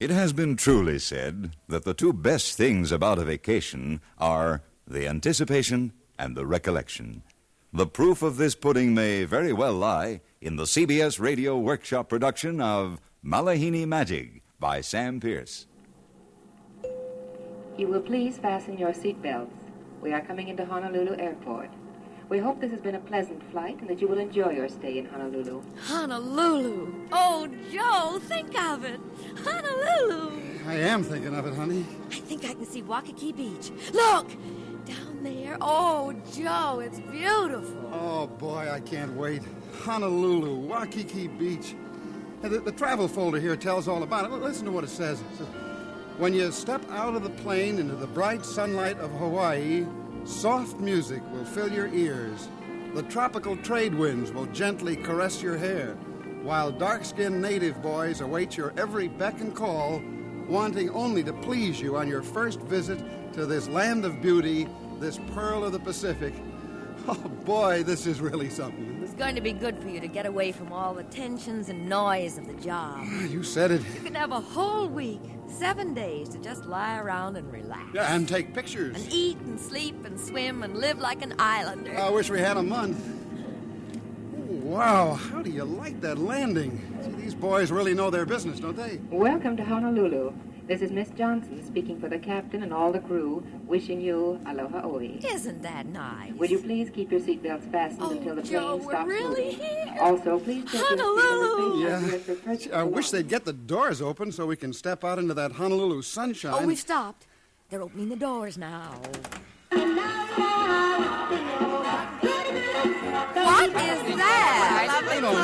It has been truly said that the two best things about a vacation are the anticipation and the recollection. The proof of this pudding may very well lie in the CBS radio workshop production of Malihini Magic by Sam Pierce. You will please fasten your seatbelts. We are coming into Honolulu Airport. We hope this has been a pleasant flight and that you will enjoy your stay in Honolulu. Honolulu! Oh, Joe, think of it! Honolulu! I am thinking of it, honey. I think I can see Waikiki Beach. Look! Down there. Oh, Joe, it's beautiful. Oh, boy, I can't wait. Honolulu, Waikiki Beach. The travel folder here tells all about it. Listen to what it says. It says, when you step out of the plane into the bright sunlight of Hawaii, soft music will fill your ears. The tropical trade winds will gently caress your hair, while dark-skinned native boys await your every beck and call, wanting only to please you on your first visit to this land of beauty, this pearl of the Pacific. Oh, boy, this is really something. It's going to be good for you to get away from all the tensions and noise of the job. You said it. You can have a whole week, 7 days, to just lie around and relax. Yeah, and take pictures. And eat and sleep and swim and live like an islander. I wish we had a month. Oh, wow, how do you like that landing? See, these boys really know their business, don't they? Welcome to Honolulu. This is Miss Johnson speaking for the captain and all the crew, wishing you aloha oi. Isn't that nice? Will you please keep your seatbelts fastened until the Joe, plane we're stops really moving? here. Also, please check Honolulu. Yeah. I wish they'd get the doors open so we can step out into that Honolulu sunshine. Oh, we've stopped. They're opening the doors now. What is that? I don't know.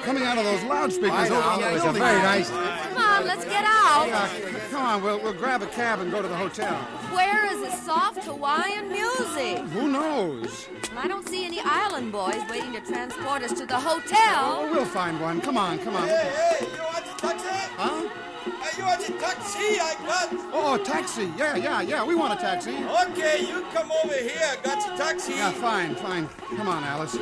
Coming out of those loudspeakers over the building. Very nice. Come on, let's get out. Yeah, come on, we'll grab a cab and go to the hotel. Where is the soft Hawaiian music? Who knows? I don't see any island boys waiting to transport us to the hotel. Oh, we'll find one. Come on. Hey, you want a taxi? Huh? Hey, you want a taxi? I got. Oh, a taxi. Yeah. We want a taxi. Okay, you come over here. I got a taxi. Yeah, fine. Come on, Alice.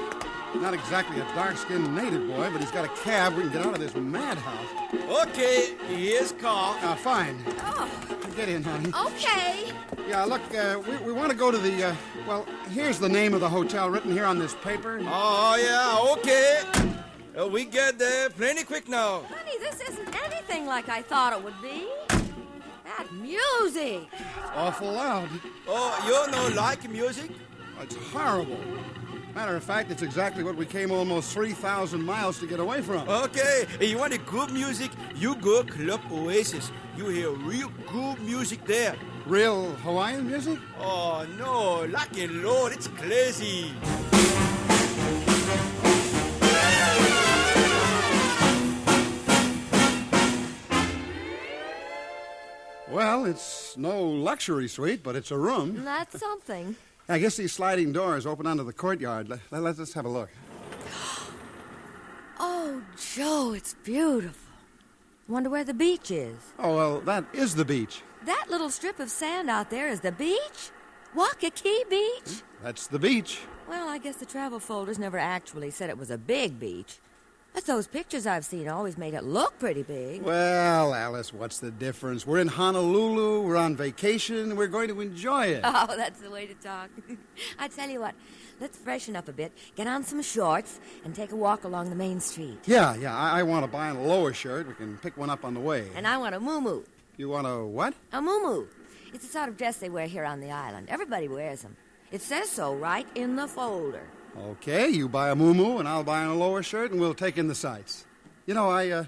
Not exactly a dark-skinned native boy, but he's got a cab. We can get out of this madhouse. Okay, here's car. Fine. Oh, Get in, honey. okay. Yeah, look, we want to go to the, here's the name of the hotel written here on this paper. Oh, yeah, okay. We get there plenty quick now. Honey, this isn't anything like I thought it would be. That music. Awful loud. Oh, you don't like music? It's horrible. Matter of fact, it's exactly what we came almost 3,000 miles to get away from. Okay, you want a good music? You go Club Oasis. You hear real good music there. Real Hawaiian music? Oh, no, lucky Lord, it's crazy. Well, it's no luxury suite, but it's a room. That's something. I guess these sliding doors open onto the courtyard. Let's have a look. Oh, Joe, it's beautiful. Wonder where the beach is. Oh, well, that is the beach. That little strip of sand out there is the beach? Waikiki Beach? That's the beach. Well, I guess the travel folders never actually said it was a big beach. But those pictures I've seen always made it look pretty big. Well, Alice, what's the difference? We're in Honolulu, we're on vacation, we're going to enjoy it. Oh, that's the way to talk. I tell you what, let's freshen up a bit, get on some shorts, and take a walk along the main street. Yeah, I want to buy a lower shirt. We can pick one up on the way. And I want a muumuu. You want a what? A muumuu. It's the sort of dress they wear here on the island. Everybody wears them. It says so right in the folder. Okay, you buy a muumuu and I'll buy a lower shirt and we'll take in the sights. You know, I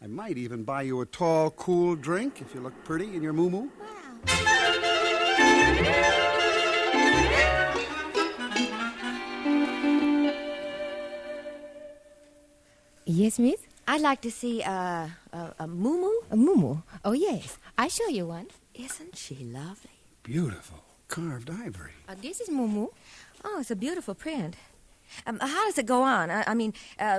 might even buy you a tall, cool drink if you look pretty in your muumuu. Yes, miss? I'd like to see a muumuu. A muumuu? Oh, yes. I'll show you one. Isn't she lovely? Beautiful. Carved ivory. This is muumuu. Oh, it's a beautiful print. How does it go on? I mean,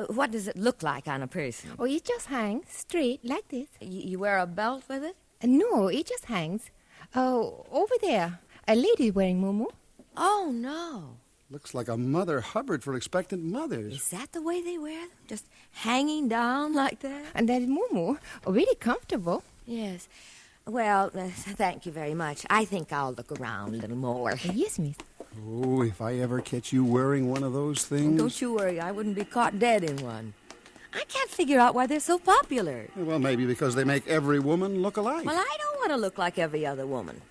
what does it look like on a person? Oh, it just hangs straight like this. You wear a belt with it? No, it just hangs. Oh, over there. A lady wearing muumuu. Oh, no. Looks like a Mother Hubbard for expectant mothers. Is that the way they wear them? Just hanging down like that? And that is Moo, really comfortable. Yes. Well, thank you very much. I think I'll look around a little more. Yes, miss. Oh, if I ever catch you wearing one of those things. Don't you worry, I wouldn't be caught dead in one. I can't figure out why they're so popular. Well, maybe because they make every woman look alike. Well, I don't want to look like every other woman.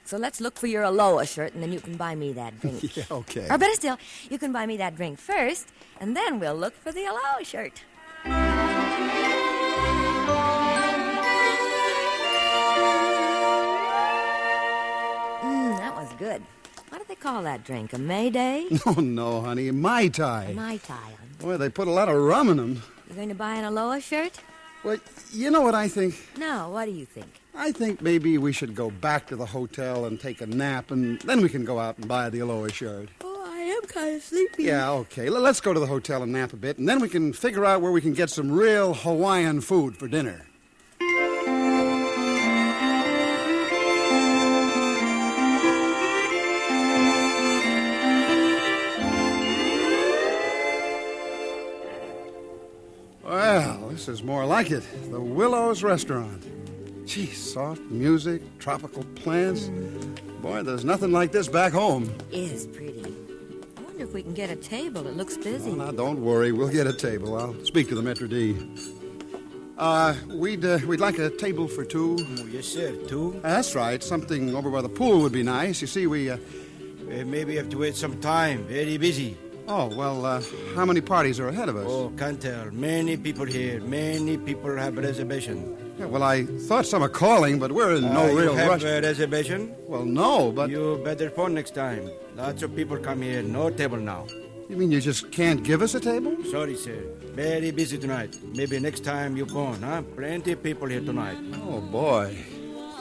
So let's look for your Aloha shirt, and then you can buy me that drink. Yeah, okay. Or better still, you can buy me that drink first, and then we'll look for the Aloha shirt. That was good. What do they call that drink? A Mayday? Oh, no, honey. Mai Tai. Mai Tai. Boy, they put a lot of rum in them. You going to buy an Aloha shirt? Well, you know what I think? No, what do you think? I think maybe we should go back to the hotel and take a nap, and then we can go out and buy the Aloha shirt. Oh, I am kind of sleepy. Yeah, okay. Let's go to the hotel and nap a bit, and then we can figure out where we can get some real Hawaiian food for dinner. Well, this is more like it. The Willows Restaurant. Gee, soft music, tropical plants. Boy, there's nothing like this back home. It is pretty. I wonder if we can get a table. It looks busy. Oh, now, don't worry. We'll get a table. I'll speak to the maitre d'. We'd like a table for two. Oh, yes, sir. 2? That's right. Something over by the pool would be nice. You see, we, Maybe you have to wait some time. Very busy. Oh, well, how many parties are ahead of us? Oh, can't tell. Many people here. Many people have reservation. Yeah, well, I thought some are calling, but we're in no you real have rush. a reservation? Well, no, but... You better phone next time. Lots of people come here. No table now. You mean you just can't give us a table? Sorry, sir. Very busy tonight. Maybe next time you phone, huh? Plenty of people here tonight. Oh, boy.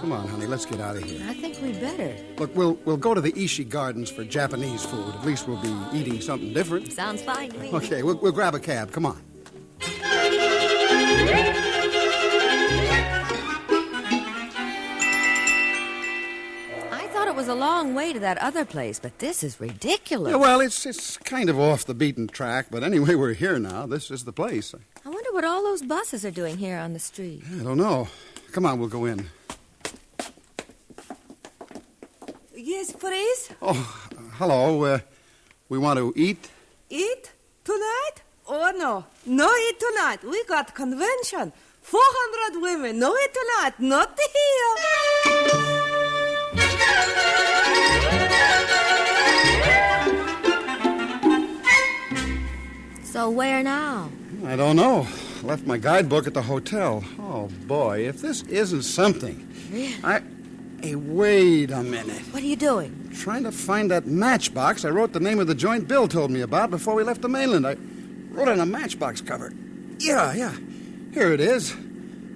Come on, honey, let's get out of here. I think we'd better. Look, we'll go to the Ishii Gardens for Japanese food. At least we'll be eating something different. Sounds fine to me. Okay, we'll grab a cab. Come on. I thought it was a long way to that other place, but this is ridiculous. Yeah, well, it's kind of off the beaten track, but anyway, we're here now. This is the place. I wonder what all those buses are doing here on the street. I don't know. Come on, we'll go in. Yes, please. Oh, hello. We want to eat? Eat tonight? Oh, no. No eat tonight. We got convention. 400 women. No eat tonight. Not here. So where now? I don't know. Left my guidebook at the hotel. Oh, boy, if this isn't something. Really? Hey, wait a minute. What are you doing? Trying to find that matchbox I wrote the name of the joint Bill told me about before we left the mainland. I wrote it on a matchbox cover. Yeah. Here it is.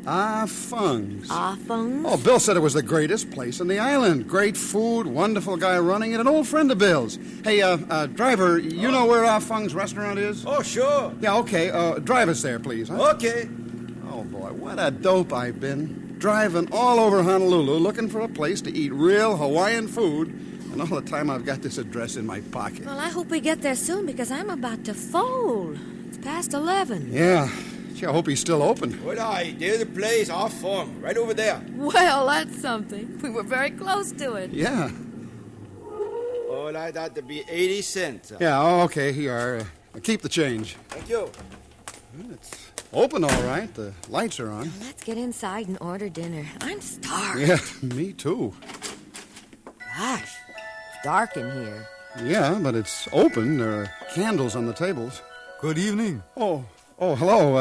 Ah Fung's. Ah Fung's? Oh, Bill said it was the greatest place on the island. Great food, wonderful guy running it, an old friend of Bill's. Hey, driver, you know where Ah Fung's restaurant is? Oh, sure. Yeah, okay. Drive us there, please. Huh? Okay. Oh, boy, what a dope I've been. Driving all over Honolulu looking for a place to eat real Hawaiian food, and all the time I've got this address in my pocket. Well, I hope we get there soon because I'm about to fold. It's past 11. Yeah. Gee, I hope he's still open. Well, there's the place off farm, right over there. Well, that's something. We were very close to it. Yeah. All right, that'd be 80 cents. Yeah, oh, okay, here are. Keep the change. Thank you. It's open all right. The lights are on. Let's get inside and order dinner. I'm starved. Yeah, me too. Gosh, it's dark in here. Yeah, but it's open. There are candles on the tables. Good evening. Oh, hello.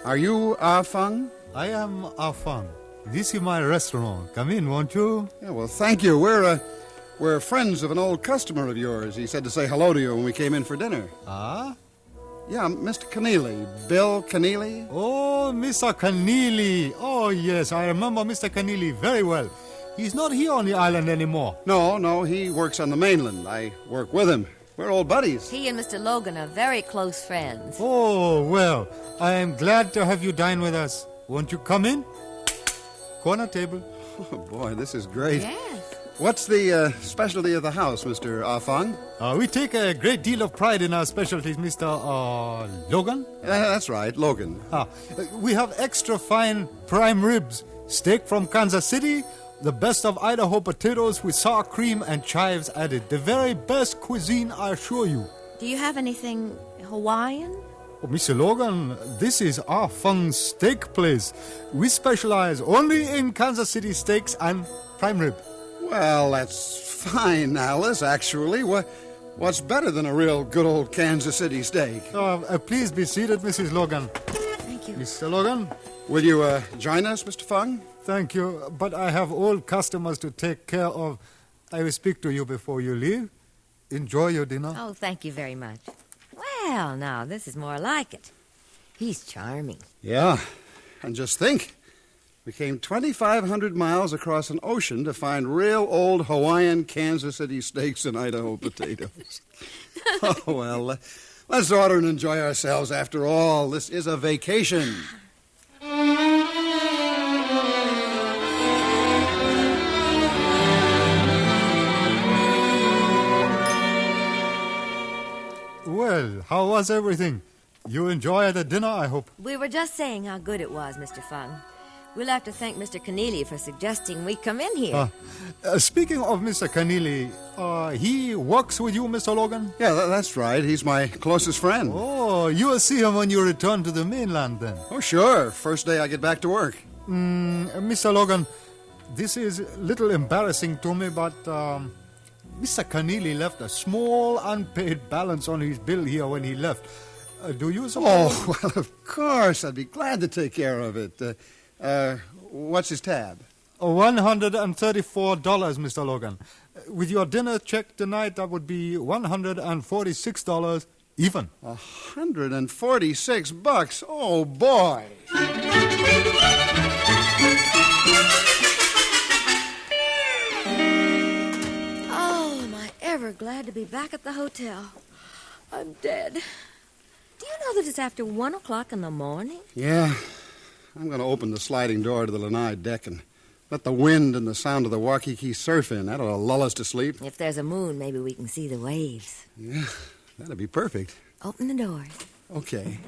Are you Ah Fung? I am Afang. This is my restaurant. Come in, won't you? Yeah, well, thank you. We're friends of an old customer of yours. He said to say hello to you when we came in for dinner. Ah? Yeah, Mr. Keneally. Bill Keneally. Oh, Mr. Keneally. Oh, yes, I remember Mr. Keneally very well. He's not here on the island anymore. No, he works on the mainland. I work with him. We're old buddies. He and Mr. Logan are very close friends. Oh, well, I am glad to have you dine with us. Won't you come in? Corner table. Oh, boy, this is great. Yes. What's the specialty of the house, Mr. Fong? We take a great deal of pride in our specialties, Mr. Logan. That's right, Logan. We have extra fine prime ribs, steak from Kansas City, the best of Idaho potatoes with sour cream and chives added. The very best cuisine, I assure you. Do you have anything Hawaiian? Oh, Mr. Logan, this is our Fung steak place. We specialize only in Kansas City steaks and prime rib. Well, that's fine, Alice, actually. What's better than a real good old Kansas City steak? Please be seated, Mrs. Logan. Thank you. Mr. Logan? Will you join us, Mr. Fung? Thank you, but I have old customers to take care of. I will speak to you before you leave. Enjoy your dinner. Oh, thank you very much. Well, now, this is more like it. He's charming. Yeah, and just think. We came 2,500 miles across an ocean to find real old Hawaiian Kansas City steaks and Idaho potatoes. Oh, well, let's order and enjoy ourselves after all. This is a vacation. Well, how was everything? You enjoyed the dinner, I hope. We were just saying how good it was, Mr. Fung. We'll have to thank Mr. Keneally for suggesting we come in here. Speaking of Mr. Keneally, he works with you, Mr. Logan? Yeah, that's right. He's my closest friend. Oh, you will see him when you return to the mainland, then. Oh, sure. First day I get back to work. Mr. Logan, this is a little embarrassing to me, but Mr. Keneally left a small unpaid balance on his bill here when he left. Do you suppose? Oh, well, of course. I'd be glad to take care of it. What's his tab? $134, Mr. Logan. With your dinner check tonight, that would be $146 even. $146? Oh, boy. Oh, am I ever glad to be back at the hotel. I'm dead. Do you know that it's after 1 o'clock in the morning? Yeah. I'm going to open the sliding door to the lanai deck and let the wind and the sound of the Waikiki surf in. That'll lull us to sleep. If there's a moon, maybe we can see the waves. Yeah, that'd be perfect. Open the doors. Okay.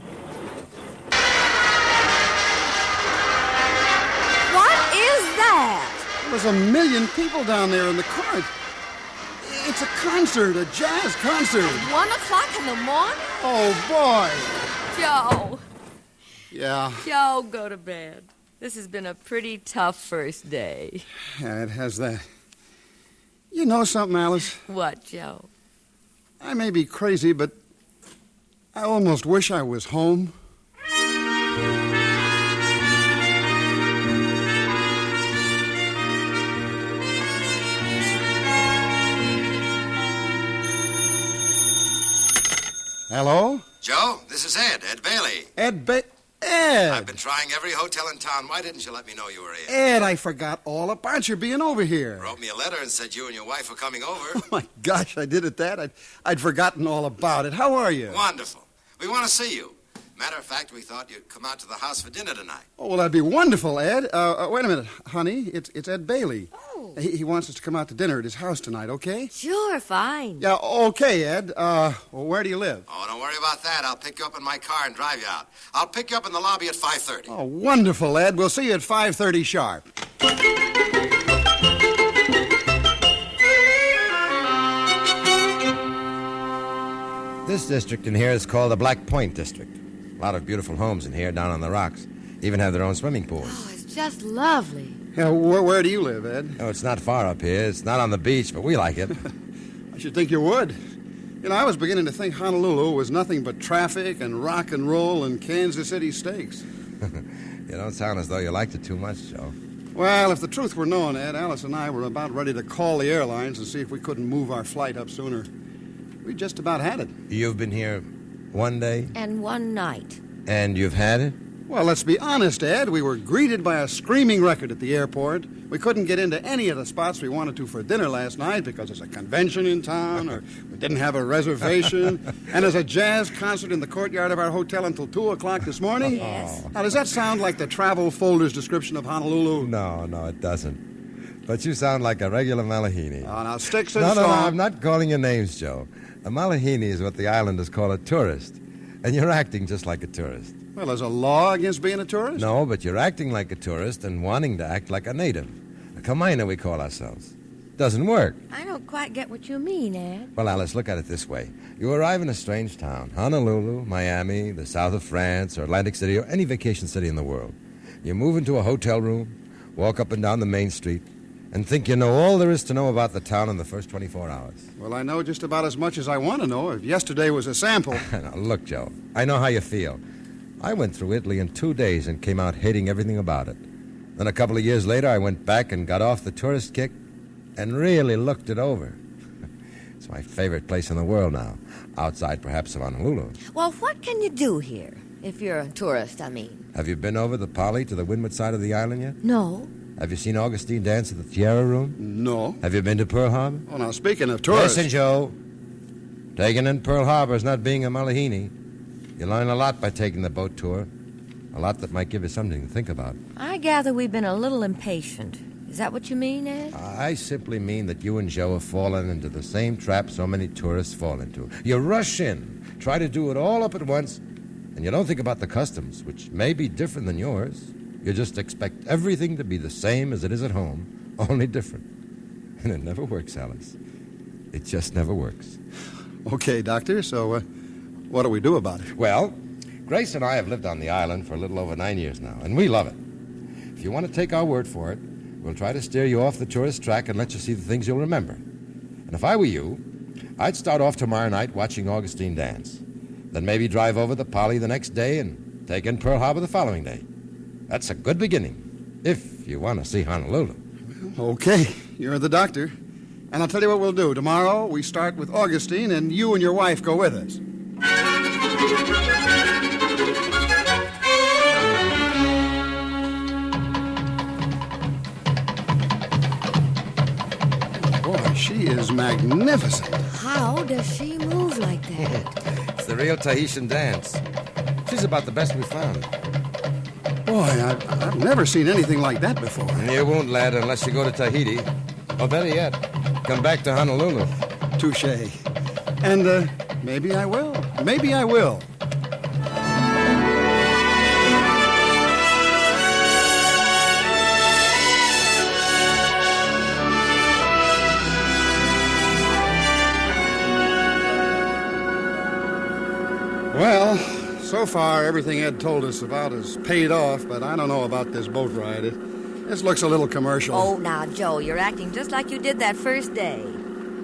What is that? There's 1 million people down there in the court. It's a concert, a jazz concert. 1 o'clock in the morning? Oh, boy. Joe. Yeah. Joe, go to bed. This has been a pretty tough first day. Yeah, it has that. You know something, Alice? What, Joe? I may be crazy, but I almost wish I was home. Hello? Joe, this is Ed Bailey. Ed. I've been trying every hotel in town. Why didn't you let me know you were here? Ed, I forgot all about your being over here. Wrote me a letter and said you and your wife were coming over. Oh, my gosh, I did at that. I'd forgotten all about it. How are you? Wonderful. We want to see you. Matter of fact, we thought you'd come out to the house for dinner tonight. Oh, well, that'd be wonderful, Ed. Wait a minute, honey. It's Ed Bailey. Oh. He wants us to come out to dinner at his house tonight, okay? Sure, fine. Yeah, okay, Ed. Well, where do you live? Oh, don't worry about that. I'll pick you up in my car and drive you out. I'll pick you up in the lobby at 5:30. Oh, wonderful, Ed. We'll see you at 5:30 sharp. This district in here is called the Black Point District. A lot of beautiful homes in here down on the rocks. Even have their own swimming pools. Oh, it's just lovely. Yeah, where do you live, Ed? Oh, it's not far up here. It's not on the beach, but we like it. I should think you would. You know, I was beginning to think Honolulu was nothing but traffic and rock and roll and Kansas City steaks. You don't sound as though you liked it too much, Joe. Well, if the truth were known, Ed, Alice and I were about ready to call the airlines and see if we couldn't move our flight up sooner. We just about had it. You've been here one day? And one night. And you've had it? Well, let's be honest, Ed. We were greeted by a screaming record at the airport. We couldn't get into any of the spots we wanted to for dinner last night because there's a convention in town or we didn't have a reservation. And there's a jazz concert in the courtyard of our hotel until 2 o'clock this morning. Yes. Now, does that sound like the travel folder's description of Honolulu? No, it doesn't. But you sound like a regular Malihini. Oh, now, sticks and No, stones. I'm not calling you names, Joe. A Malihini is what the islanders call a tourist. And you're acting just like a tourist. Well, there's a law against being a tourist? No, but you're acting like a tourist and wanting to act like a native. A Kamina, we call ourselves. Doesn't work. I don't quite get what you mean, Ed. Well, Alice, look at it this way. You arrive in a strange town, Honolulu, Miami, the south of France, or Atlantic City, or any vacation city in the world. You move into a hotel room, walk up and down the main street, and think you know all there is to know about the town in the first 24 hours. Well, I know just about as much as I want to know. If yesterday was a sample. Now, look, Joe, I know how you feel. I went through Italy in 2 days and came out hating everything about it. Then a couple of years later, I went back and got off the tourist kick and really looked it over. It's my favorite place in the world now, outside perhaps of Honolulu. Well, what can you do here? If you're a tourist, I mean. Have you been over the Pali to the windward side of the island yet? No. Have you seen Augustine dance at the Tierra Room? No. Have you been to Pearl Harbor? Oh, now, speaking of tourists... Listen, Joe. Taking in Pearl Harbor is not being a Malihini. You learn a lot by taking the boat tour. A lot that might give you something to think about. I gather we've been a little impatient. Is that what you mean, Ed? I simply mean that you and Joe have fallen into the same trap so many tourists fall into. You rush in, try to do it all up at once, and you don't think about the customs, which may be different than yours. You just expect everything to be the same as it is at home, only different. And it never works, Alice. It just never works. Okay, Doctor, so what do we do about it? Well, Grace and I have lived on the island for a little over 9 years now, and we love it. If you want to take our word for it, we'll try to steer you off the tourist track and let you see the things you'll remember. And if I were you, I'd start off tomorrow night watching Augustine dance. Then maybe drive over the Pali the next day and take in Pearl Harbor the following day. That's a good beginning, if you want to see Honolulu. Okay, you're the doctor. And I'll tell you what we'll do. Tomorrow we start with Augustine, and you and your wife go with us. Boy, she is magnificent. How does she move like that? It's the real Tahitian dance. She's about the best we've found. Boy, I've never seen anything like that before. You won't, lad, unless you go to Tahiti. Or better yet, come back to Honolulu. Touché. And maybe I will. Maybe I will. Well, so far everything Ed told us about has paid off, but I don't know about this boat ride. This looks a little commercial. Oh, now, Joe, you're acting just like you did that first day.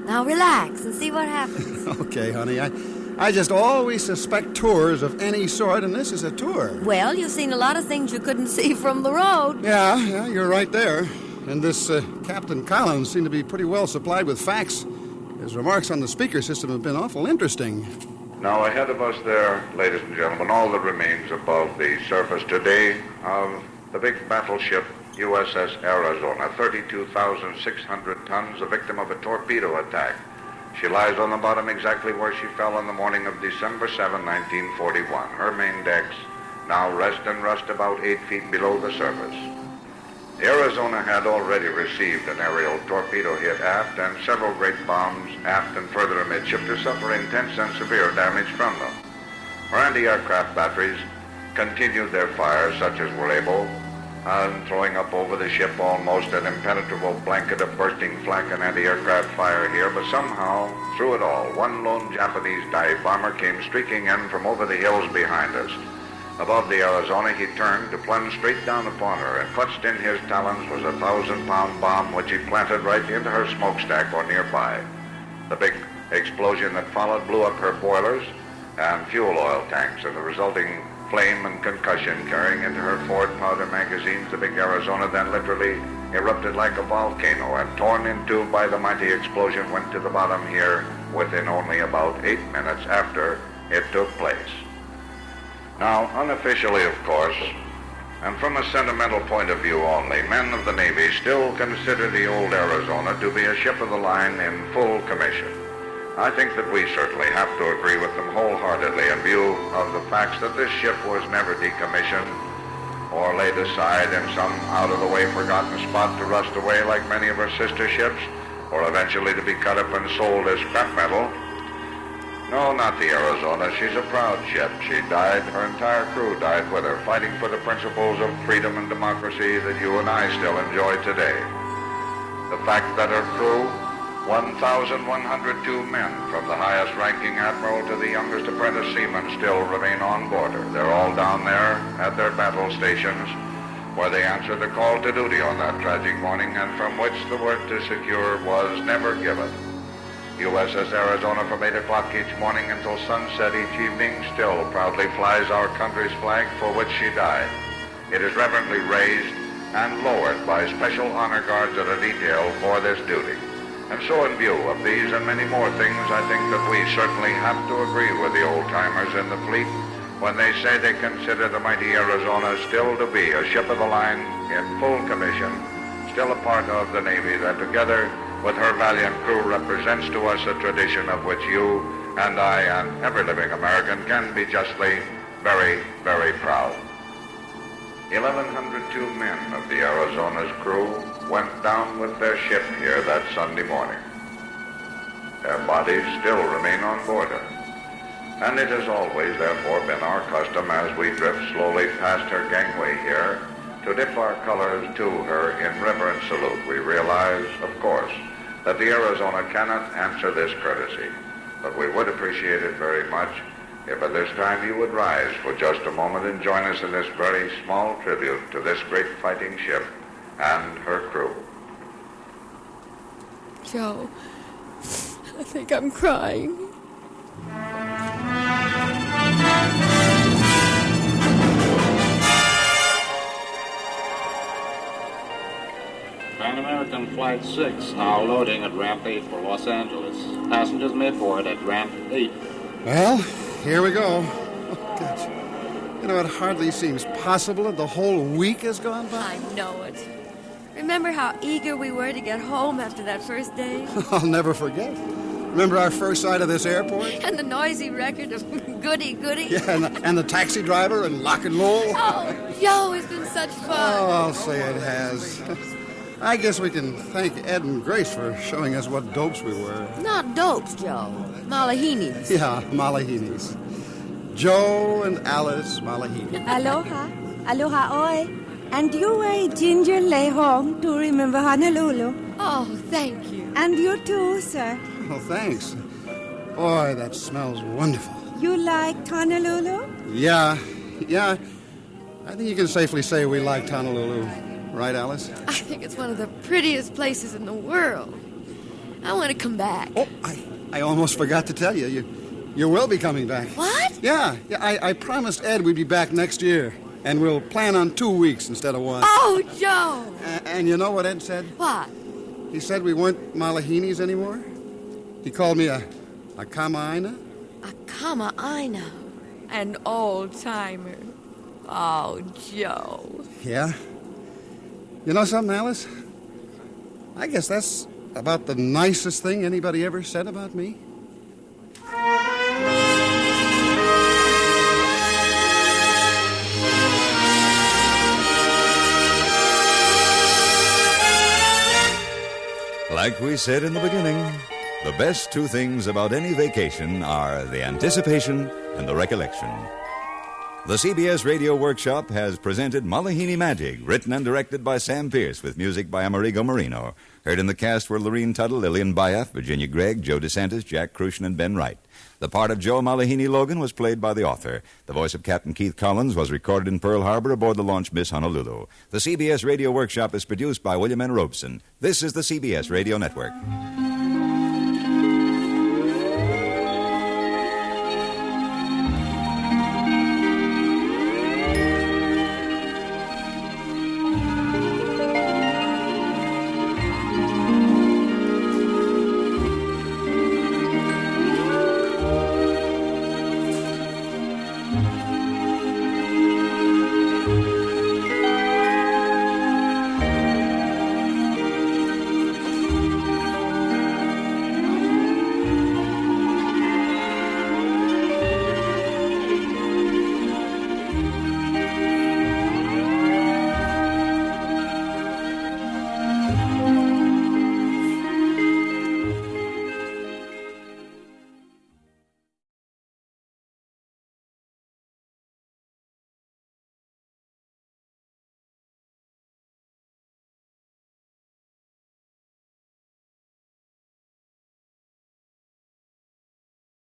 Now relax and see what happens. Okay, honey. I just always suspect tours of any sort, and this is a tour. Well, you've seen a lot of things you couldn't see from the road. Yeah, you're right there. And this Captain Collins seemed to be pretty well supplied with facts. His remarks on the speaker system have been awful interesting. Now, ahead of us there, ladies and gentlemen, all that remains above the surface today of the big battleship USS Arizona, 32,600 tons, a victim of a torpedo attack. She lies on the bottom exactly where she fell on the morning of December 7, 1941. Her main decks now rest and rust about 8 feet below the surface. The Arizona had already received an aerial torpedo hit aft and several great bombs aft and further amidship to suffer intense and severe damage from them. Her anti-aircraft batteries continued their fire such as were able, and throwing up over the ship almost an impenetrable blanket of bursting flak and anti-aircraft fire here, but somehow, through it all, one lone Japanese dive bomber came streaking in from over the hills behind us. Above the Arizona, he turned to plunge straight down upon her, and clutched in his talons was a 1,000-pound bomb which he planted right into her smokestack or nearby. The big explosion that followed blew up her boilers and fuel oil tanks, and the resulting flame and concussion carrying into her forward powder magazines, the big Arizona then literally erupted like a volcano, and torn in two by the mighty explosion went to the bottom here within only about 8 minutes after it took place. Now, unofficially, of course, and from a sentimental point of view only, men of the Navy still consider the old Arizona to be a ship of the line in full commission. I think that we certainly have to agree with them wholeheartedly in view of the facts that this ship was never decommissioned or laid aside in some out-of-the-way forgotten spot to rust away like many of her sister ships, or eventually to be cut up and sold as scrap metal. No, not the Arizona. She's a proud ship. She died, her entire crew died with her, fighting for the principles of freedom and democracy that you and I still enjoy today. The fact that her crew, 1,102 men, from the highest-ranking admiral to the youngest apprentice seaman, still remain on board her. They're all down there at their battle stations, where they answered the call to duty on that tragic morning, and from which the word to secure was never given. USS Arizona from 8 o'clock each morning until sunset each evening still proudly flies our country's flag for which she died. It is reverently raised and lowered by special honor guards at a detail for this duty. And so in view of these and many more things, I think that we certainly have to agree with the old-timers in the fleet when they say they consider the mighty Arizona still to be a ship of the line in full commission, still a part of the Navy that together with her valiant crew represents to us a tradition of which you and I and every living American can be justly very, very proud. 1,102 men of the Arizona's crew went down with their ship here that Sunday morning. Their bodies still remain on board her. And it has always, therefore, been our custom as we drift slowly past her gangway here to dip our colors to her in reverent salute. We realize, of course, that the Arizona cannot answer this courtesy, but we would appreciate it very much if at this time you would rise for just a moment and join us in this very small tribute to this great fighting ship and her crew. Joe, I think I'm crying. Pan American Flight 6 now loading at Ramp 8 for Los Angeles. Passengers may board at Ramp 8. Well, here we go. Oh, gosh. You know, it hardly seems possible that the whole week has gone by. I know it. Remember how eager we were to get home after that first day? I'll never forget. Remember our first sight of this airport? And the noisy record of goody. Yeah, and the taxi driver and lock and roll. Oh, Joe, it's been such fun. Oh, I'll say it has. I guess we can thank Ed and Grace for showing us what dopes we were. Not dopes, Joe. Malihinis. Yeah, Malihinis. Joe and Alice Malihini. Aloha. Aloha oi. And you a ginger lay home to remember Honolulu. Oh, thank you. And you too, sir. Oh, thanks. Boy, that smells wonderful. You liked Honolulu? Yeah. I think you can safely say we liked Honolulu. Right, Alice? I think it's one of the prettiest places in the world. I want to come back. Oh, I almost forgot to tell you. You will be coming back. What? Yeah, I promised Ed we'd be back next year. And we'll plan on 2 weeks instead of one. Oh, Joe! And you know what Ed said? What? He said we weren't Malihinis anymore. He called me a Kama'aina. A Kama'aina. An old-timer. Oh, Joe. Yeah? You know something, Alice? I guess that's about the nicest thing anybody ever said about me. Like we said in the beginning, the best two things about any vacation are the anticipation and the recollection. The CBS Radio Workshop has presented Malihini Magic, written and directed by Sam Pierce, with music by Amerigo Marino. Heard in the cast were Lorene Tuttle, Lillian Bayef, Virginia Gregg, Joe DeSantis, Jack Crucian, and Ben Wright. The part of Joe Malihini Logan was played by the author. The voice of Captain Keith Collins was recorded in Pearl Harbor aboard the launch Miss Honolulu. The CBS Radio Workshop is produced by William N. Robeson. This is the CBS Radio Network.